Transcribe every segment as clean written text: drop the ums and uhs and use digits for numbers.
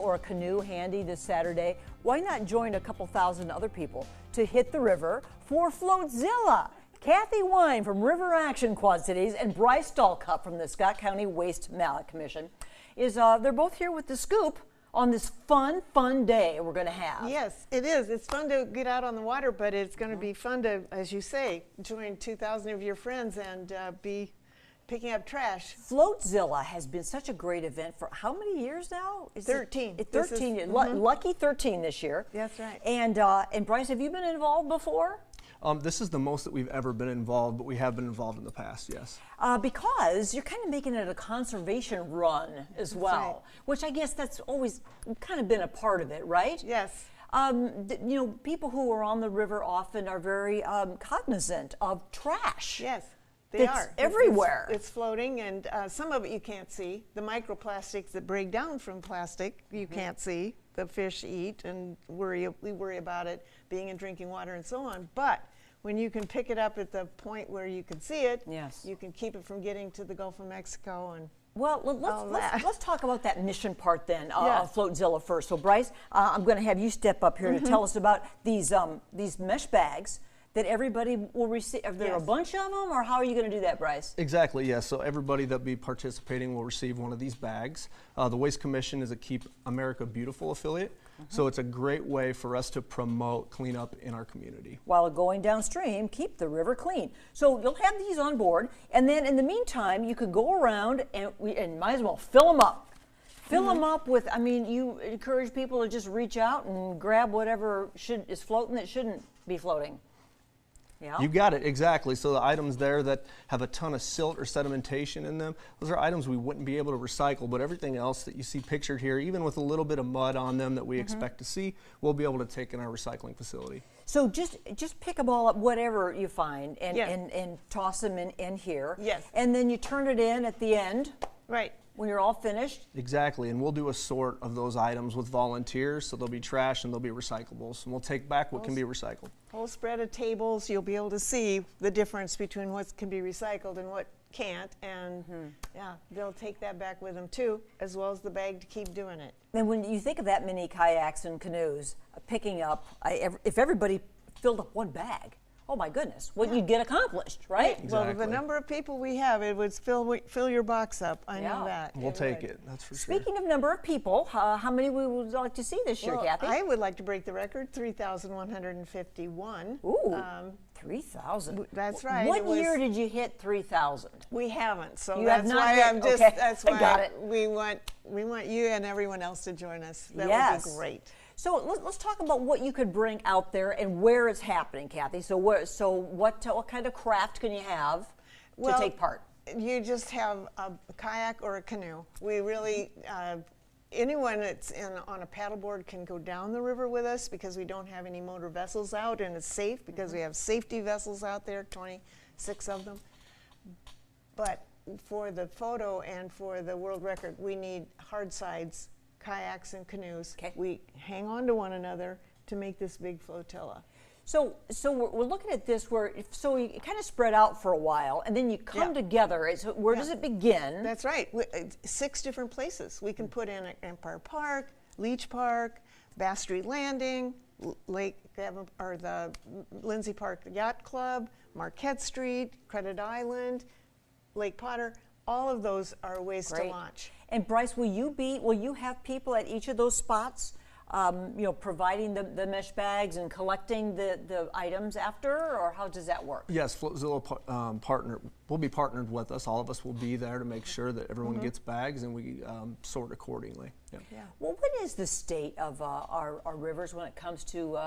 or a canoe handy this Saturday, why not join a couple thousand other people to hit the river for Floatzilla? Kathy Wine from River Action Quad Cities and Bryce Stalcup from the Scott County Waste Mallet Commission they're both here with the scoop on this fun day we're going to have. Yes, it is. It's fun to get out on the water, but it's going to be fun to, as you say, join 2,000 of your friends and be picking up trash. Floatzilla has been such a great event for how many years now? 13. 13 years. Lucky 13 this year. That's right. And Bryce, have you been involved before? This is the most that we've ever been involved, but we have been involved in the past, yes. Because you're kind of making it a conservation run as well, right. Which I guess that's always kind of been a part of it, right? Yes. People who are on the river often are very cognizant of trash. Yes, they are. It's everywhere. It's floating, and some of it you can't see. The microplastics that break down from plastic, you can't see. The fish eat, and we worry about it being in drinking water and so on. But when you can pick it up at the point where you can see it, yes, you can keep it from getting to the Gulf of Mexico and well, let's talk about that mission part then yes. of Floatzilla first. So Bryce, I'm going to have you step up here to tell us about these mesh bags that everybody will receive. Are there yes. a bunch of them, or how are you going to do that, Bryce? Exactly, yes. So everybody that be participating will receive one of these bags. The Waste Commission is a Keep America Beautiful affiliate, so it's a great way for us to promote cleanup in our community. While going downstream, keep the river clean. So you'll have these on board, and then in the meantime, you could go around and might as well fill them up. Fill them up with, you encourage people to just reach out and grab whatever is floating that shouldn't be floating. Yeah. You got it, exactly. So the items there that have a ton of silt or sedimentation in them, those are items we wouldn't be able to recycle, but everything else that you see pictured here, even with a little bit of mud on them that we expect to see, we'll be able to take in our recycling facility. So just pick them all up, whatever you find, and, yes. and toss them in here. Yes. And then you turn it in at the end. Right. When you're all finished? Exactly, and we'll do a sort of those items with volunteers, so they'll be trash and they'll be recyclables, and we'll take back what can be recycled. Whole spread of tables, you'll be able to see the difference between what can be recycled and what can't, and yeah, they'll take that back with them too, as well as the bag to keep doing it. And when you think of that many kayaks and canoes picking up, if everybody filled up one bag, oh my goodness, what you'd get accomplished, right? Exactly. Well, the number of people we have, it would fill your box up. I know that. We'll take it, that's for sure. Speaking of number of people, how many we would like to see this year, Kathy? I would like to break the record, 3,151. Ooh, 3,000. That's right. What year did you hit 3,000? We haven't, so you that's why I'm just, okay. that's why got it. we want you and everyone else to join us. That would be great. So let's talk about what you could bring out there and where it's happening, Kathy. So what kind of craft can you have to take part? You just have a kayak or a canoe. We really, anyone that's on a paddleboard can go down the river with us because we don't have any motor vessels out, and it's safe because we have safety vessels out there, 26 of them. But for the photo and for the world record, we need hard sides kayaks and canoes. Okay. We hang on to one another to make this big flotilla. So we're looking at this so you kind of spread out for a while, and then you come together. So where does it begin? That's right. 6 different places. We can put in Empire Park, Leach Park, Bass Street Landing, Lake, or the Lindsay Park Yacht Club, Marquette Street, Credit Island, Lake Potter. All of those are ways to launch. And Bryce, will you have people at each of those spots, providing the mesh bags and collecting the items after, or how does that work? Yes, Floatzilla will be partnered with us. All of us will be there to make sure that everyone gets bags, and we sort accordingly. Yeah. Well, what is the state of our rivers when it comes to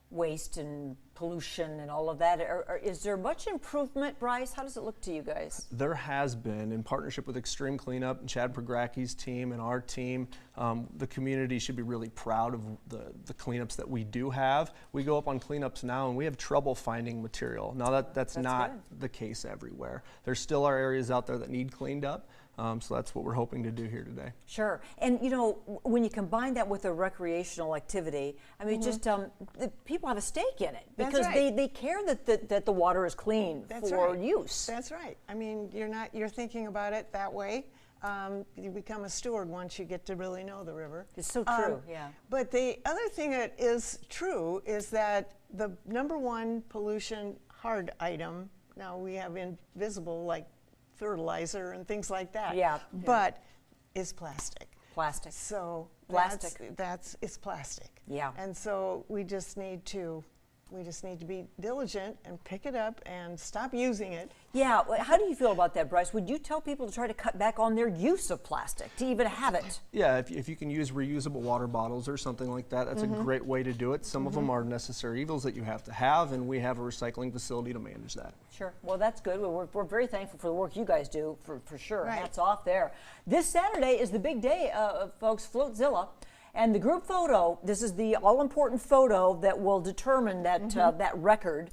waste and pollution and all of that? Is there much improvement, Bryce? How does it look to you guys? There has been, in partnership with Extreme Cleanup and Chad Progracki's team and our team. The community should be really proud of the cleanups that we do have. We go up on cleanups now and we have trouble finding material. Now that's not the case everywhere. There still are areas out there that need cleaned up. So that's what we're hoping to do here today. Sure. And when you combine that with a recreational activity, just the people have a stake in it because they care that the water is clean for use. That's right. You're thinking about it that way. you become a steward once you get to really know the river. It's so true, yeah. But the other thing that is true is that the #1 pollution hard item, now we have invisible like fertilizer and things like that, Yeah. but is plastic. Plastic. So Plastic. it's plastic. Yeah. And so we just need to be diligent and pick it up and stop using it. Yeah, how do you feel about that, Bryce? Would you tell people to try to cut back on their use of plastic, to even have it? Yeah, if you can use reusable water bottles or something like that, that's a great way to do it. Some of them are necessary evils that you have to have, and we have a recycling facility to manage that. Sure. Well, that's good. We're very thankful for the work you guys do, for sure. Right. Hats off there. This Saturday is the big day, folks, Floatzilla. And the group photo, this is the all-important photo that will determine that that record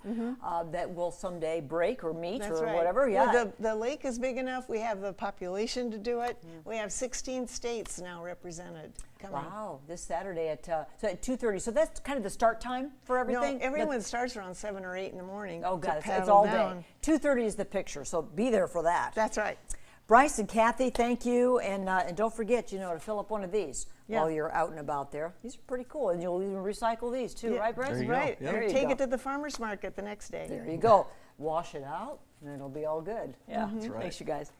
that will someday break or meet That's or right. whatever. Yeah. Well, the lake is big enough. We have the population to do it. We have 16 states now represented coming. Wow, this Saturday at 2:30. So that's kind of the start time for everything? No, everyone starts around 7 or 8 in the morning. Oh, to God, it's paddle all down. day. 2:30 is the picture, so be there for that. That's right. Bryce and Kathy, thank you, and don't forget, to fill up one of these Yeah. while you're out and about there. These are pretty cool, and you'll even recycle these too, Yeah, right, Bryce? There you go. Right. Yeah. There you Take go. it to the farmer's market the next day. There you go. Wash it out, and it'll be all good. Yeah, That's right. Thanks, you guys.